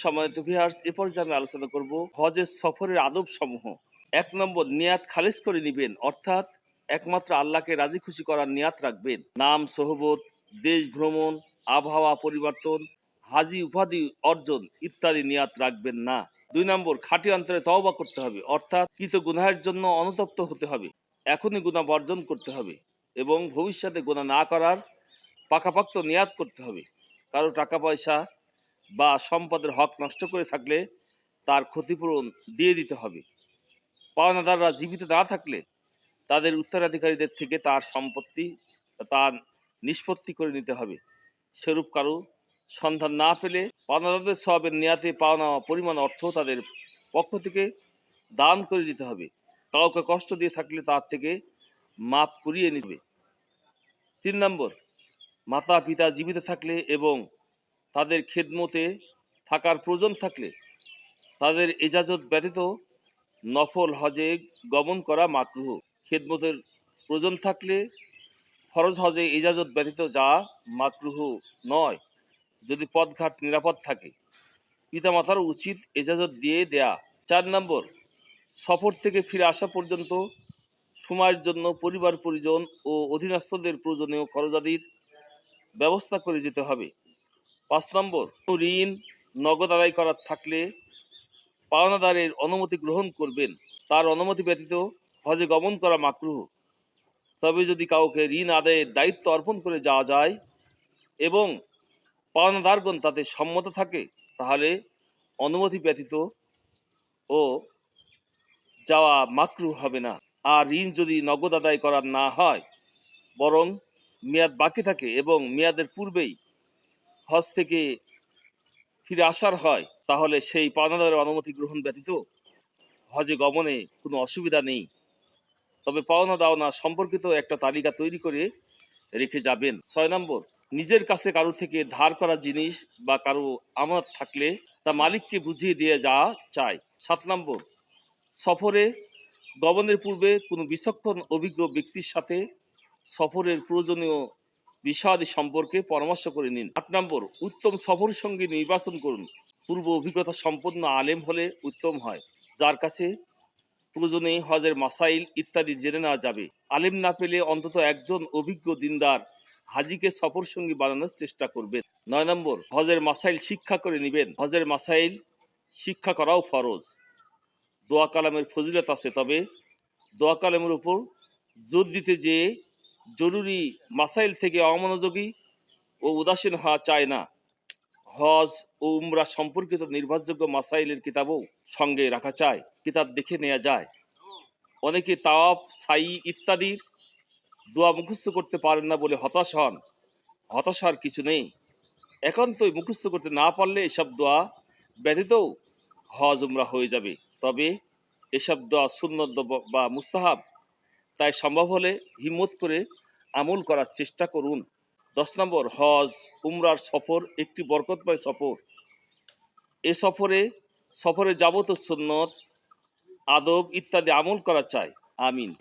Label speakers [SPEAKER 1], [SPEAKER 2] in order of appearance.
[SPEAKER 1] সম্মানিত ভিউয়ার্স, এ পর্যায়ে আমি আলোচনা করব হজের সফরের আদব সমূহ। ১ নম্বর, নিয়াত খালিস করে নিবেন, অর্থাৎ একমাত্র আল্লাহকে রাজি খুশি করার নিয়াত রাখবেন। নাম, সোহবত, দেশ ভ্রমণ, আবহাওয়া পরিবর্তন, হাজি উপাধি অর্জন ইত্যাদি নিয়াত রাখবেন না। ২ নম্বর, খাঁটি অন্তরে তওবা করতে হবে, অর্থাৎ কৃত গুনাহের জন্য অনুতপ্ত হতে হবে, এখনই গুনাহ বর্জন করতে হবে এবং ভবিষ্যতে গুনাহ না করার পাকাপাক্ত নিয়াত করতে হবে। কারো টাকা পয়সা বা সম্পদের হক নষ্ট করে থাকলে তার ক্ষতিপূরণ দিয়ে দিতে হবে। পাওনাদাররা জীবিত না থাকলে তাদের উত্তরাধিকারীদের থেকে তার সম্পত্তি তার নিষ্পত্তি করে নিতে হবে। সেরূপ কারো সন্ধান না পেলে পাওনাদারদের সওয়াবের নিয়াতে পাওনা পরিমাণ অর্থ তাদের পক্ষ থেকে দান করে দিতে হবে। কাউকে কষ্ট দিয়ে থাকলে তার থেকে মাপ করিয়ে নিবে। ৩ নম্বর, মাতা পিতা জীবিত থাকলে এবং তাদের খেদমতে থাকার প্রয়োজন থাকলে তাদের ইজাজত ব্যতীত নফল হজে গমন করা মাকরুহ। খেদমতের প্রয়োজন থাকলে ফরজ হজে ইজাজত ব্যতীত যা মাকরুহ নয়, যদি পথঘাট নিরাপদ থাকে। পিতামাতার উচিত ইজাজত দিয়ে দেয়া। ৪ নম্বর, সফর থেকে ফিরে আসা পর্যন্ত সময়ের জন্য পরিবার পরিজন ও অধীনস্থদের প্রয়োজনীয় খরচাদির ব্যবস্থা করে যেতে হবে। ৫ নম্বর, ঋণ নগদ আদায় করার থাকলে পাওনাদারের অনুমতি গ্রহণ করবেন, তার অনুমতি ব্যতীত হজে গমন করা মাকরুহ। তবে যদি কাউকে ঋণ আদায়ের দায়িত্ব অর্পণ করে যাওয়া যায় এবং পাওনাদারগণ তাতে সম্মত থাকে, তাহলে অনুমতি ব্যতীত ও যাওয়া মাকরুহ হবে না। আর ঋণ যদি নগদ আদায় করার না হয়, বরং মেয়াদ বাকি থাকে এবং মেয়াদের পূর্বেই হজ থেকে ফিরে আসার হয়, তাহলে সেই পাওনাদারের অনুমতি গ্রহণ ব্যতীত হজে গমনে কোনো অসুবিধা নেই। তবে পাওনা দাওনা সম্পর্কিত একটা তালিকা তৈরি করে রেখে যাবেন। ৬ নম্বর, নিজের কাছে কারো থেকে ধার করা জিনিস বা কারো আমানত থাকলে তা মালিককে বুঝিয়ে দিয়ে যাওয়া চাই। ৭ নম্বর, সফরে গমনের পূর্বে কোনো বিচক্ষণ অভিজ্ঞ ব্যক্তির সাথে সফরের প্রয়োজনীয় বিষয়াদি সম্পর্কে পরামর্শ করে নিন। ৮ নম্বর, উত্তম সফর সঙ্গী নির্বাচন করুন। পূর্ব অভিজ্ঞতা সম্পন্ন আলেম হলে উত্তম হয়, যার কাছে প্রয়োজনে হজের মাসাইল ইত্যাদি জেনে নেওয়া যাবে। আলেম না পেলে অন্তত একজন অভিজ্ঞ দিনদার হাজিকে সফর সঙ্গী বানানোর চেষ্টা করবেন। ৯ নম্বর, হজের মাসাইল শিক্ষা করে নেবেন। হজের মাসাইল শিক্ষা করাও ফরজ। দোয়া কালামের ফজিলত আছে, তবে দোয়া কালামের উপর জোর দিতে যে জরুরি মাসাইল থেকে অমনোযোগী ও উদাসীন হওয়া চায় না। হজ ও উমরা সম্পর্কিত নির্ভরযোগ্য মাসাইলের কিতাবও সঙ্গে রাখা চায়, কিতাব দেখে নেওয়া যায়। অনেকে তাওয়াফ, সাই ইত্যাদির দোয়া মুখস্থ করতে পারেন না বলে হতাশ হন। হতাশার কিছু নেই। একান্তই মুখস্থ করতে না পারলে এসব দোয়া ব্যতীতও হজ উমরা হয়ে যাবে। তবে এসব দোয়া সুন্নত বা মুস্তাহাব, তাই সম্ভব হলে হিম্মত করে আমল করার চেষ্টা করুন। ১০ নম্বর, হজ উমরার সফর একটি বরকতময় সফর। এ সফরে যাবতীয় সুন্নত, আদব ইত্যাদি আমল করা চাই। আমিন।